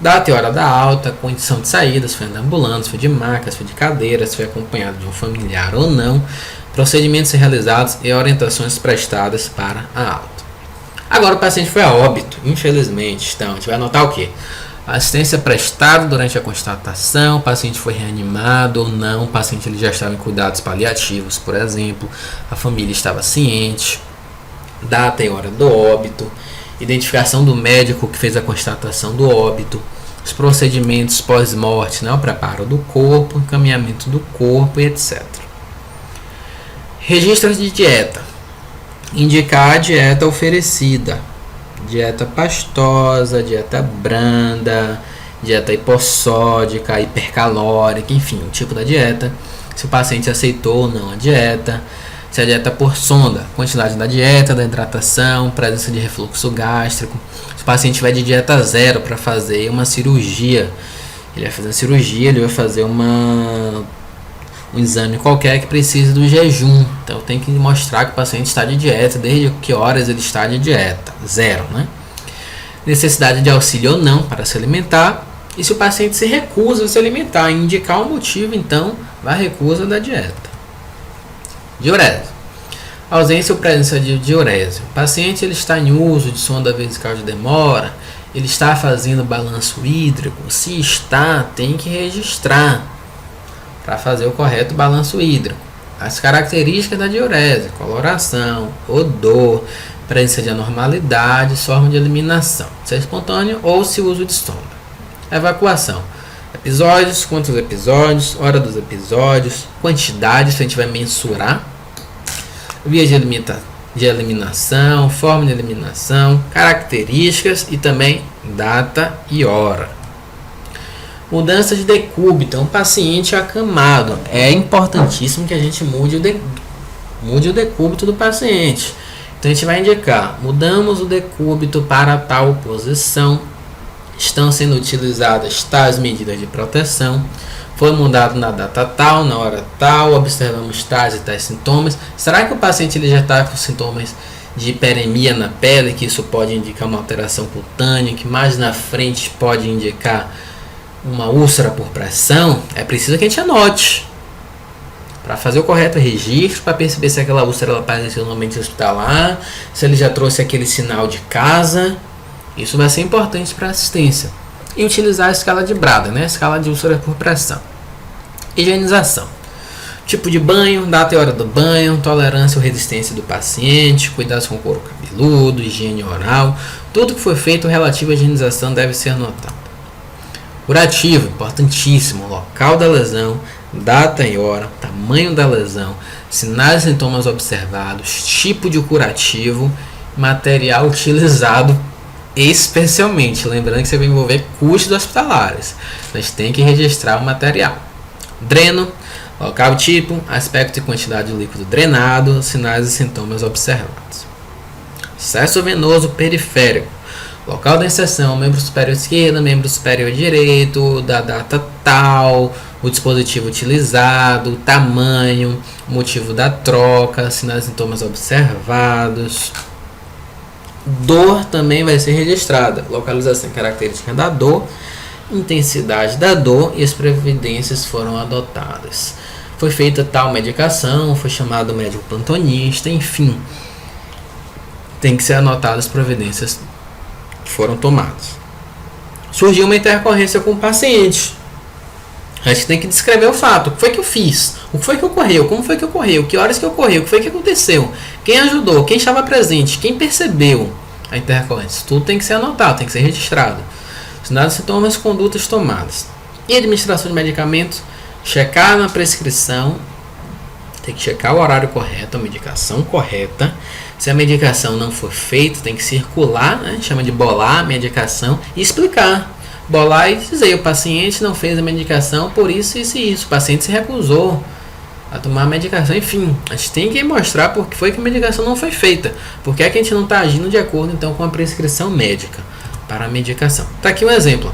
Data e hora da alta, condição de saída, se foi de ambulância, se foi de maca, se foi de cadeira, se foi acompanhado de um familiar ou não. Procedimentos realizados e orientações prestadas para a alta. Agora o paciente foi a óbito, infelizmente. Então, a gente vai anotar o quê? A assistência prestada durante a constatação, o paciente foi reanimado ou não, o paciente ele já estava em cuidados paliativos, por exemplo, a família estava ciente, data e hora do óbito, identificação do médico que fez a constatação do óbito, os procedimentos pós-morte, né, o preparo do corpo, encaminhamento do corpo e etc. Registros de dieta. Indicar a dieta oferecida. Dieta pastosa, dieta branda, dieta hipossódica, hipercalórica, enfim, o tipo da dieta, se o paciente aceitou ou não a dieta, se a dieta por sonda, quantidade da dieta, da hidratação, presença de refluxo gástrico. Se o paciente vai de dieta zero para fazer uma cirurgia, ele vai fazer uma cirurgia, ele vai fazer um exame qualquer que precise do jejum. Então tem que mostrar que o paciente está de dieta, desde que horas ele está de dieta. Zero, né? Necessidade de auxílio ou não para se alimentar. E se o paciente se recusa a se alimentar, indicar o motivo, então, da recusa da dieta. Diurese. Ausência ou presença de diurese. O paciente ele está em uso de sonda vesical de demora, ele está fazendo balanço hídrico. Se está, tem que registrar para fazer o correto balanço hídrico. As características da diurese: coloração, odor, presença de anormalidade, forma de eliminação, se é espontâneo ou se uso de sonda. Evacuação: episódios, quantos episódios, hora dos episódios, quantidade, se a gente vai mensurar, via de eliminação, forma de eliminação, características e também data e hora. Mudança de decúbito, um paciente acamado. É importantíssimo que a gente mude o decúbito do paciente. Então a gente vai indicar: mudamos o decúbito para tal posição, estão sendo utilizadas tais medidas de proteção, foi mudado na data tal, na hora tal, observamos tais e tais sintomas. Será que o paciente ele já está com sintomas de hiperemia na pele, que isso pode indicar uma alteração cutânea, que mais na frente pode indicar uma úlcera por pressão? É preciso que a gente anote para fazer o correto registro, para perceber se aquela úlcera ela apareceu no ambiente hospitalar, se ele já trouxe aquele sinal de casa. Isso vai ser importante para a assistência. E utilizar a escala de Brada, né? A escala de úlcera por pressão. Higienização: tipo de banho, data e hora do banho, tolerância ou resistência do paciente, cuidados com o couro cabeludo, higiene oral. Tudo que foi feito relativo à higienização deve ser anotado. Curativo: importantíssimo, local da lesão, data e hora, tamanho da lesão, sinais e sintomas observados, tipo de curativo, material utilizado especialmente. Lembrando que você vai envolver custos hospitalares, mas tem que registrar o material. Dreno, local tipo, aspecto e quantidade de líquido drenado, sinais e sintomas observados. Acesso venoso periférico, local da inserção, membro superior esquerdo, membro superior direito, da data tal, o dispositivo utilizado, o tamanho, motivo da troca, sinais e sintomas observados. Dor também vai ser registrada, localização característica da dor, intensidade da dor e as providências foram adotadas. Foi feita tal medicação, foi chamado médico plantonista, enfim, tem que ser anotadas as providências que foram tomadas. Surgiu uma intercorrência com o paciente. A gente tem que descrever o fato. O que foi que eu fiz? O que foi que ocorreu? Como foi que ocorreu? Que horas que ocorreu? O que foi que aconteceu? Quem ajudou? Quem estava presente? Quem percebeu a intercorrência? Tudo tem que ser anotado, tem que ser registrado. Sinais, sintomas, condutas tomadas. E administração de medicamentos, checar na prescrição, tem que checar o horário correto, a medicação correta. Se a medicação não for feita, tem que circular, né? Chama de bolar a medicação e explicar. Bolar e dizer, o paciente não fez a medicação por isso, isso e isso. O paciente se recusou a tomar a medicação. Enfim, a gente tem que mostrar por que foi que a medicação não foi feita. Por que é que a gente não está agindo de acordo então com a prescrição médica para a medicação. Está aqui um exemplo.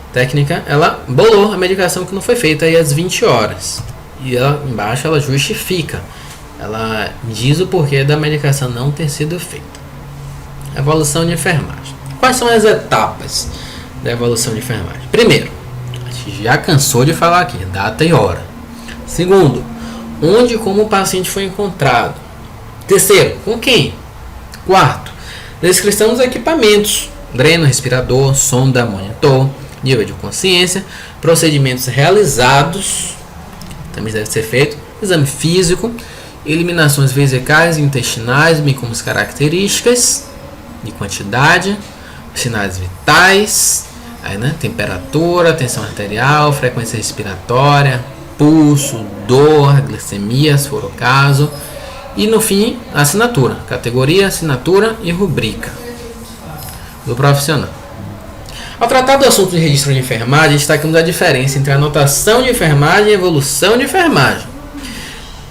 A técnica, ela bolou a medicação que não foi feita aí às 20 horas. E ela, embaixo ela justifica. Ela diz o porquê da medicação não ter sido feita. Evolução de enfermagem. Quais são as etapas da evolução de enfermagem? Primeiro, a gente já cansou de falar aqui, data e hora. Segundo, onde e como o paciente foi encontrado. Terceiro, com quem? Quarto, descrição dos equipamentos. Dreno, respirador, sonda, monitor, nível de consciência, procedimentos realizados, também deve ser feito, exame físico, eliminações vesicais e intestinais, bem como as características de quantidade, sinais vitais, aí, né, temperatura, tensão arterial, frequência respiratória, pulso, dor, glicemia, se for o caso, e no fim, a assinatura, categoria, assinatura e rubrica do profissional. Ao tratar do assunto de registro de enfermagem, destacamos a diferença entre anotação de enfermagem e evolução de enfermagem.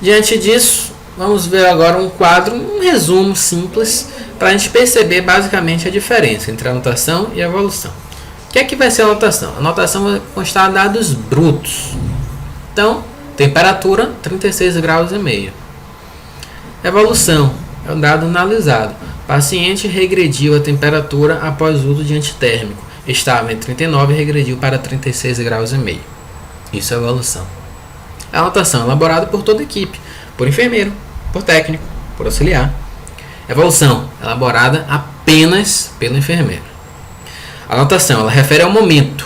Diante disso, vamos ver agora um quadro, um resumo simples, para a gente perceber basicamente a diferença entre anotação e evolução. O que é que vai ser a anotação? A anotação vai constar de dados brutos. Então, temperatura, 36 graus e meio. Evolução é um dado analisado. Paciente regrediu a temperatura após o uso de antitérmico. Estava em 39 e regrediu para 36 graus e meio. Isso é evolução. A anotação é elaborada por toda a equipe, por enfermeiro, por técnico, por auxiliar. Evolução elaborada apenas pelo enfermeiro. A anotação ela refere ao momento.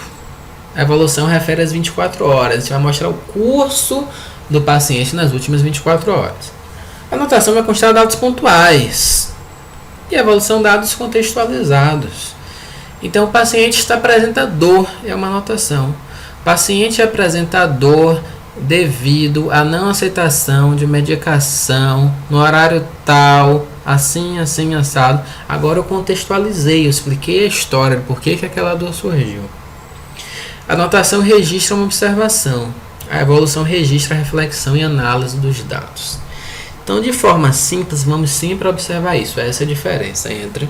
A evolução refere às 24 horas. A gente vai mostrar o curso do paciente nas últimas 24 horas. A anotação vai constar de dados pontuais. E a evolução dados contextualizados. Então, o paciente está apresentador, é uma anotação. O paciente apresentador devido à não aceitação de medicação no horário tal, assim, assim, assado. Agora eu contextualizei, eu expliquei a história, por que aquela dor surgiu. A anotação registra uma observação. A evolução registra a reflexão e análise dos dados. Então, de forma simples, vamos sempre observar isso. Essa é a diferença entre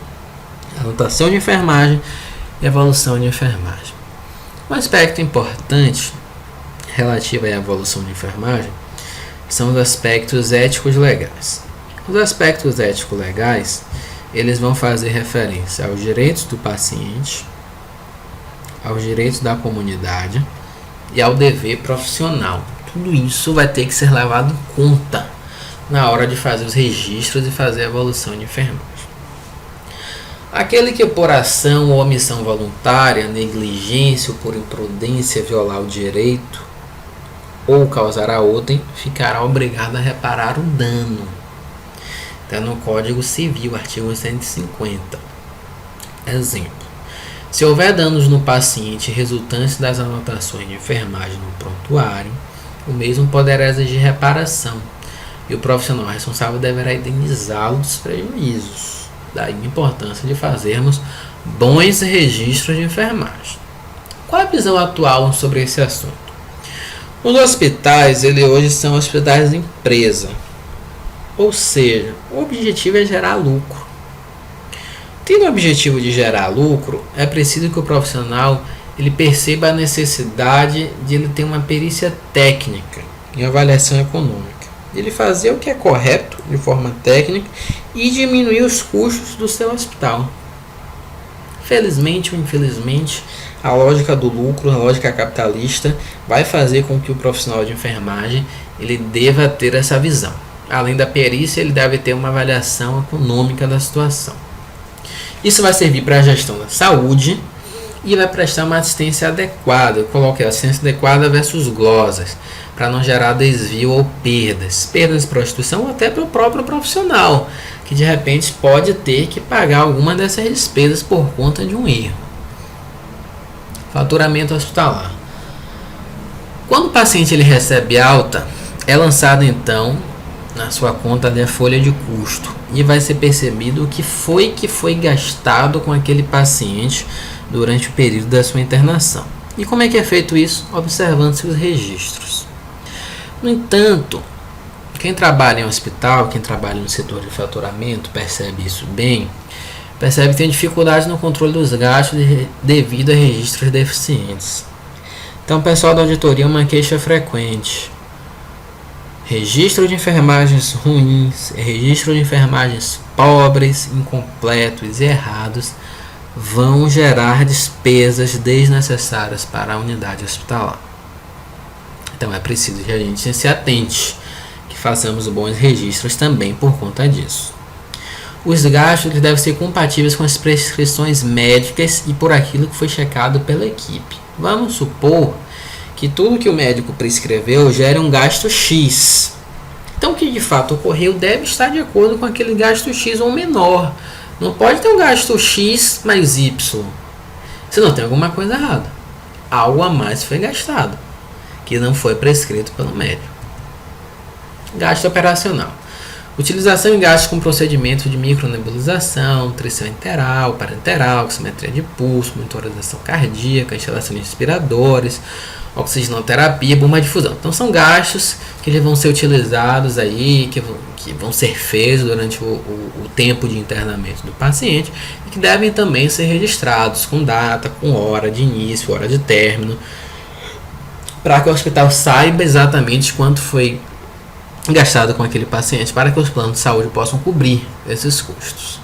anotação de enfermagem e evolução de enfermagem. Um aspecto importante relativo à evolução de enfermagem são os aspectos éticos legais. Os aspectos éticos legais, eles vão fazer referência aos direitos do paciente, aos direitos da comunidade e ao dever profissional. Tudo isso vai ter que ser levado em conta na hora de fazer os registros e fazer a evolução de enfermagem. Aquele que por ação ou omissão voluntária, negligência ou por imprudência violar o direito ou causar a outrem, ficará obrigado a reparar o dano. Está no Código Civil, artigo 150. Exemplo: se houver danos no paciente resultantes das anotações de enfermagem no prontuário, o mesmo poderá exigir reparação e o profissional responsável deverá indenizá-lo dos prejuízos. Daí a importância de fazermos bons registros de enfermagem. Qual a visão atual sobre esse assunto? Os hospitais, hoje são hospitais de empresa. Ou seja, o objetivo é gerar lucro. Tendo o objetivo de gerar lucro, é preciso que o profissional ele perceba a necessidade de ele ter uma perícia técnica em avaliação econômica. Ele fazer o que é correto de forma técnica e diminuir os custos do seu hospital. Felizmente ou infelizmente, a lógica do lucro, a lógica capitalista, vai fazer com que o profissional de enfermagem ele deva ter essa visão. Além da perícia, ele deve ter uma avaliação econômica da situação. Isso vai servir para a gestão da saúde e vai prestar uma assistência adequada. Eu coloquei assistência adequada versus glosas, para não gerar desvio ou perdas de prostituição ou até para o próprio profissional, que de repente pode ter que pagar alguma dessas despesas por conta de um erro. Faturamento hospitalar. Quando o paciente ele recebe alta, é lançado então na sua conta a folha de custo e vai ser percebido o que foi gastado com aquele paciente durante o período da sua internação. E como é que é feito isso? Observando-se os registros. No entanto, quem trabalha em hospital, quem trabalha no setor de faturamento, percebe isso bem, percebe que tem dificuldade no controle dos gastos devido a registros deficientes. Então, pessoal da auditoria, uma queixa frequente. Registro de enfermagens ruins, registro de enfermagens pobres, incompletos e errados vão gerar despesas desnecessárias para a unidade hospitalar. Então é preciso que a gente se atente, que façamos bons registros também por conta disso. Os gastos devem ser compatíveis com as prescrições médicas e por aquilo que foi checado pela equipe. Vamos supor que tudo que o médico prescreveu gere um gasto X. Então o que de fato ocorreu deve estar de acordo com aquele gasto X ou menor. Não pode ter um gasto X mais Y. Senão tem alguma coisa errada. Algo a mais foi gastado, que não foi prescrito pelo médico. Gasto operacional. Utilização e gastos com procedimento de micronebulização, nutrição enteral, parenteral, oximetria de pulso, monitorização cardíaca, instalação de respiradores, oxigenoterapia, bomba de difusão. Então são gastos que eles vão ser utilizados aí, que vão ser feitos durante o tempo de internamento do paciente e que devem também ser registrados com data, com hora de início, hora de término, para que o hospital saiba exatamente quanto foi gastado com aquele paciente, para que os planos de saúde possam cobrir esses custos.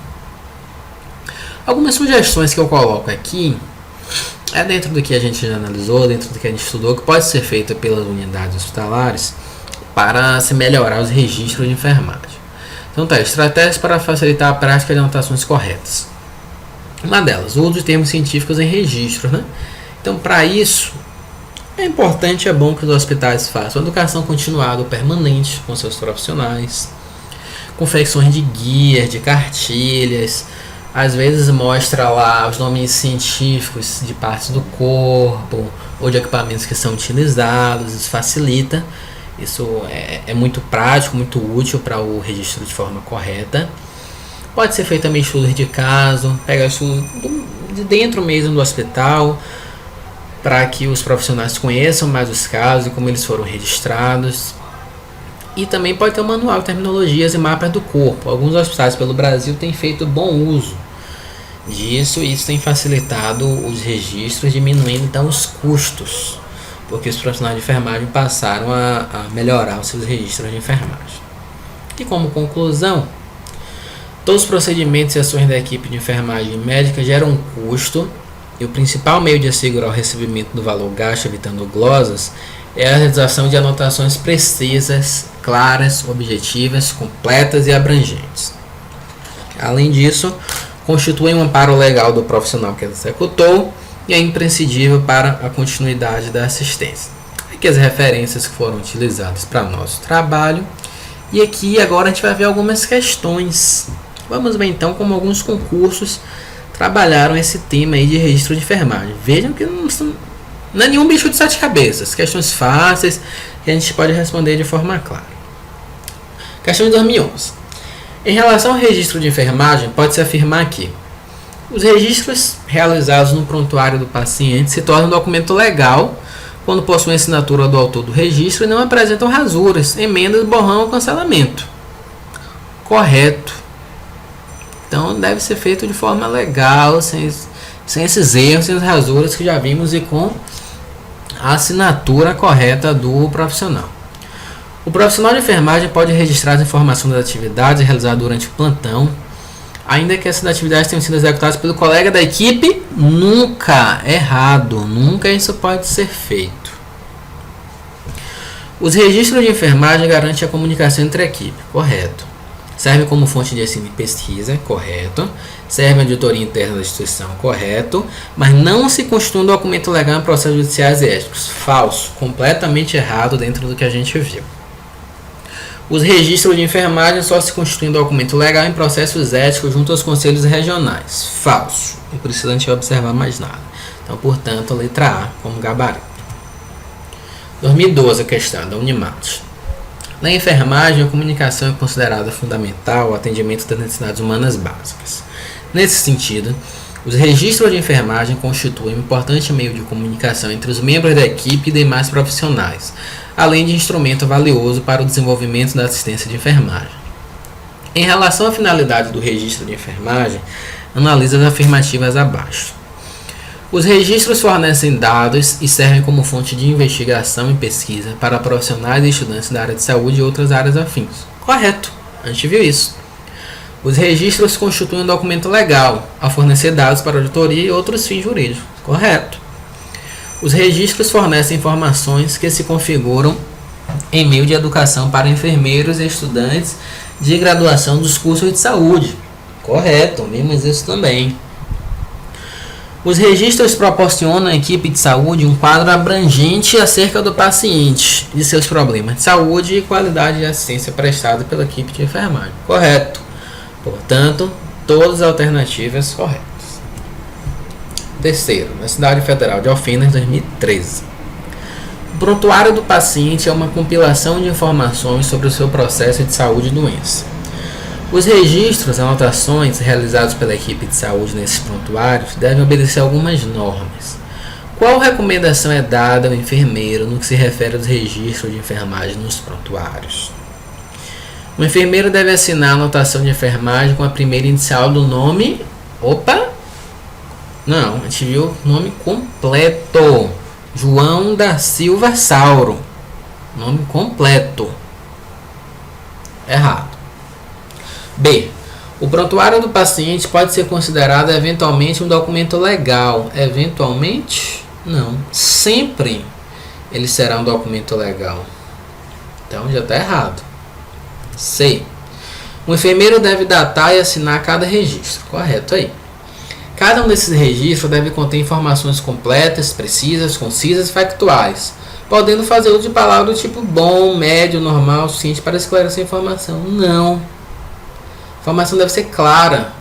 Algumas sugestões que eu coloco aqui é dentro do que a gente já analisou, dentro do que a gente estudou, que pode ser feita pelas unidades hospitalares para se melhorar os registros de enfermagem. Então tá, estratégias para facilitar a prática de anotações corretas. Uma delas, o uso de termos científicos em registros, né? Então, para isso, é importante, é bom que os hospitais façam educação continuada ou permanente com seus profissionais, confecções de guias, de cartilhas, às vezes mostra lá os nomes científicos de partes do corpo ou de equipamentos que são utilizados, isso facilita, isso é muito prático, muito útil para o registro de forma correta. Pode ser feito também estudos de caso, pega estudos de dentro mesmo do hospital, para que os profissionais conheçam mais os casos e como eles foram registrados. E também pode ter um manual de terminologias e mapas do corpo. Alguns hospitais pelo Brasil têm feito bom uso disso e isso tem facilitado os registros, diminuindo então os custos, porque os profissionais de enfermagem passaram a melhorar os seus registros de enfermagem. E como conclusão, todos os procedimentos e ações da equipe de enfermagem médica geram um custo e o principal meio de assegurar o recebimento do valor gasto, evitando glosas, é a realização de anotações precisas, claras, objetivas, completas e abrangentes. Além disso, constitui um amparo legal do profissional que executou e é imprescindível para a continuidade da assistência. Aqui as referências que foram utilizadas para nosso trabalho. E aqui agora a gente vai ver algumas questões. Vamos ver então como alguns concursos trabalharam esse tema aí de registro de enfermagem. Vejam que não é nenhum bicho de sete cabeças. Questões fáceis que a gente pode responder de forma clara. Questão de 2011. Em relação ao registro de enfermagem, pode-se afirmar que os registros realizados no prontuário do paciente se tornam um documento legal quando possuem assinatura do autor do registro e não apresentam rasuras, emendas, borrão ou cancelamento. Correto. Então deve ser feito de forma legal, sem esses erros, sem as rasuras que já vimos e com a assinatura correta do profissional. O profissional de enfermagem pode registrar as informações das atividades realizadas durante o plantão, ainda que essas atividades tenham sido executadas pelo colega da equipe. Nunca, errado, nunca isso pode ser feito. Os registros de enfermagem garantem a comunicação entre a equipe, correto. Serve como fonte de ensino e pesquisa, correto. Serve a auditoria interna da instituição, correto. Mas não se constitui um documento legal em processos judiciais e éticos, falso, completamente errado dentro do que a gente viu. Os registros de enfermagem só se constituem documento legal em processos éticos junto aos conselhos regionais. Falso. Não precisa a gente observar mais nada. Então, portanto, a letra A como gabarito. 2012, a questão da Unimat. Na enfermagem, a comunicação é considerada fundamental ao atendimento das necessidades humanas básicas. Nesse sentido, os registros de enfermagem constituem um importante meio de comunicação entre os membros da equipe e demais profissionais, além de instrumento valioso para o desenvolvimento da assistência de enfermagem. Em relação à finalidade do registro de enfermagem, analisa as afirmativas abaixo. Os registros fornecem dados e servem como fonte de investigação e pesquisa para profissionais e estudantes da área de saúde e outras áreas afins. Correto, a gente viu isso. Os registros constituem um documento legal, ao fornecer dados para auditoria e outros fins jurídicos. Correto. Os registros fornecem informações que se configuram em meio de educação para enfermeiros e estudantes de graduação dos cursos de saúde. Correto, vimos isso também. Os registros proporcionam à equipe de saúde um quadro abrangente acerca do paciente, de seus problemas de saúde e qualidade de assistência prestada pela equipe de enfermagem. Correto. Portanto, todas as alternativas corretas. Terceiro, na Cidade Federal de Alfenas, 2013. O prontuário do paciente é uma compilação de informações sobre o seu processo de saúde e doença. Os registros, anotações realizados pela equipe de saúde nesses prontuários devem obedecer algumas normas. Qual recomendação é dada ao enfermeiro no que se refere aos registros de enfermagem nos prontuários? O enfermeiro deve assinar a anotação de enfermagem com a primeira inicial do nome. Não, a gente viu o nome completo. João da Silva Sauro. Nome completo. Errado. B. O prontuário do paciente pode ser considerado eventualmente um documento legal. Eventualmente? Não. Sempre ele será um documento legal. Então já está errado. C. O enfermeiro deve datar e assinar cada registro. Correto aí. Cada um desses registros deve conter informações completas, precisas, concisas e factuais, podendo fazer uso de palavras do tipo bom, médio, normal, suficiente para esclarecer a informação. Não. A informação deve ser clara.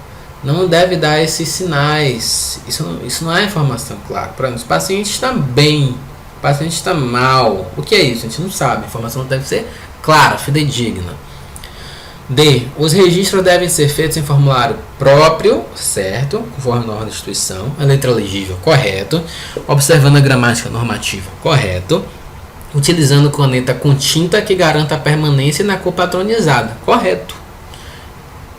Não deve dar esses sinais. Isso não é informação clara. Por exemplo, o paciente está bem, o paciente está mal. O que é isso? A gente não sabe. A informação deve ser clara, fidedigna. D. Os registros devem ser feitos em formulário próprio, certo, conforme a norma da instituição, a letra legível, correto, observando a gramática normativa, correto, utilizando caneta com tinta que garanta a permanência na cor padronizada, correto.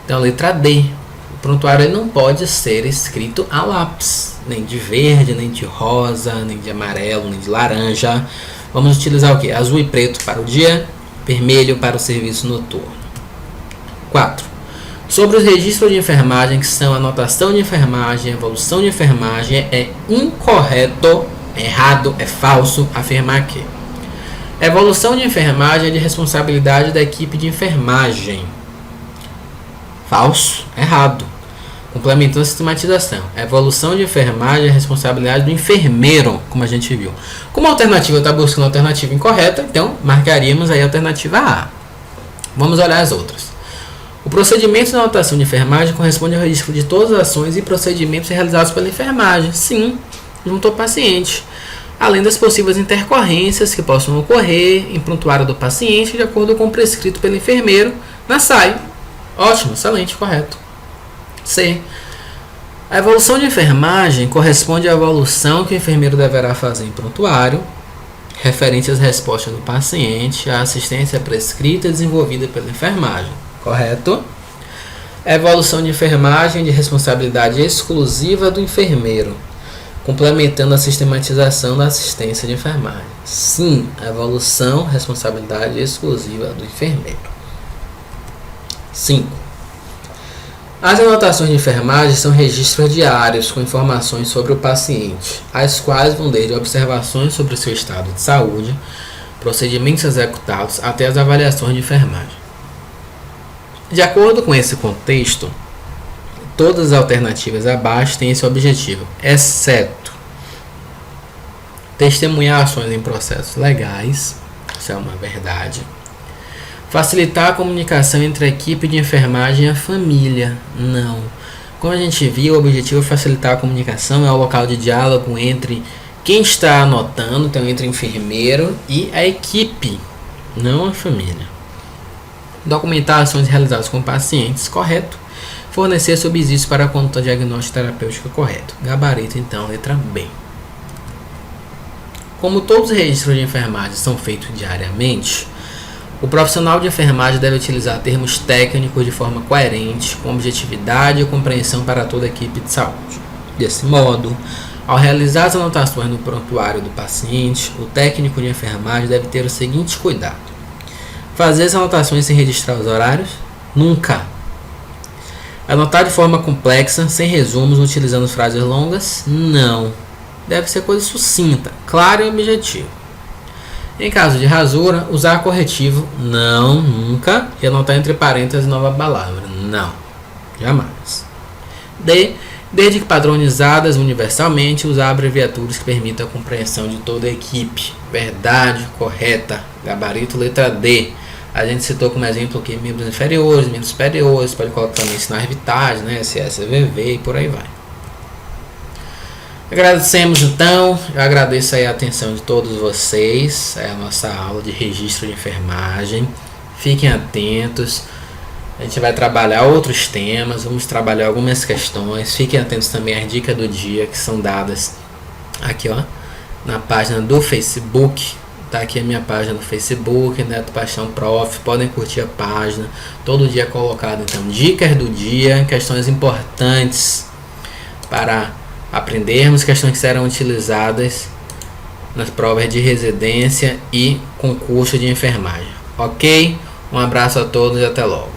Então, letra D. O prontuário não pode ser escrito a lápis, nem de verde, nem de rosa, nem de amarelo, nem de laranja. Vamos utilizar o quê? Azul e preto para o dia, vermelho para o serviço noturno. 4. Sobre os registros de enfermagem, que são anotação de enfermagem, evolução de enfermagem, é incorreto, errado, é falso afirmar que evolução de enfermagem é de responsabilidade da equipe de enfermagem. Falso, errado. Complementando a sistematização. A evolução de enfermagem é responsabilidade do enfermeiro, como a gente viu. Como a alternativa está buscando a alternativa incorreta, então marcaríamos aí a alternativa A. Vamos olhar as outras. O procedimento de anotação de enfermagem corresponde ao registro de todas as ações e procedimentos realizados pela enfermagem, sim, junto ao paciente, além das possíveis intercorrências que possam ocorrer em prontuário do paciente de acordo com o prescrito pelo enfermeiro na SAI. Ótimo, excelente, correto. C. A evolução de enfermagem corresponde à evolução que o enfermeiro deverá fazer em prontuário referente às respostas do paciente, à assistência prescrita e desenvolvida pela enfermagem. Correto? Evolução de enfermagem de responsabilidade exclusiva do enfermeiro, complementando a sistematização da assistência de enfermagem. Sim, evolução, responsabilidade exclusiva do enfermeiro. 5. As anotações de enfermagem são registros diários com informações sobre o paciente, as quais vão desde observações sobre o seu estado de saúde, procedimentos executados, até as avaliações de enfermagem. De acordo com esse contexto, todas as alternativas abaixo têm esse objetivo, exceto testemunhar ações em processos legais, isso é uma verdade. Facilitar a comunicação entre a equipe de enfermagem e a família, não. Como a gente viu, o objetivo é facilitar a comunicação, é o local de diálogo entre quem está anotando, então entre o enfermeiro e a equipe, não a família. Documentar ações realizadas com pacientes, correto. Fornecer subsídios para a conduta diagnóstica terapêutica, correto. Gabarito, então, letra B. Como todos os registros de enfermagem são feitos diariamente, o profissional de enfermagem deve utilizar termos técnicos de forma coerente, com objetividade e compreensão para toda a equipe de saúde. Desse modo, ao realizar as anotações no prontuário do paciente, o técnico de enfermagem deve ter o seguinte cuidado: fazer as anotações sem registrar os horários? Nunca. Anotar de forma complexa, sem resumos, utilizando frases longas? Não. Deve ser coisa sucinta, clara e objetiva. Em caso de rasura, usar corretivo? Não, nunca. E anotar entre parênteses nova palavra? Não, jamais. D. Desde que padronizadas universalmente, usar abreviaturas que permitam a compreensão de toda a equipe. Verdade, correta. Gabarito, letra D. A gente citou como exemplo aqui membros inferiores, membros superiores, pode colocar também sinais vitais, né, SSVV e por aí vai. Agradecemos então, eu agradeço aí a atenção de todos vocês, é a nossa aula de registro de enfermagem. Fiquem atentos, a gente vai trabalhar outros temas, vamos trabalhar algumas questões. Fiquem atentos também às dicas do dia que são dadas aqui, ó, na página do Facebook. Tá aqui a minha página no Facebook, Neto Paixão Prof. Podem curtir a página. Todo dia é colocado então dicas do dia, questões importantes para aprendermos, questões que serão utilizadas nas provas de residência e concurso de enfermagem. Ok? Um abraço a todos e até logo.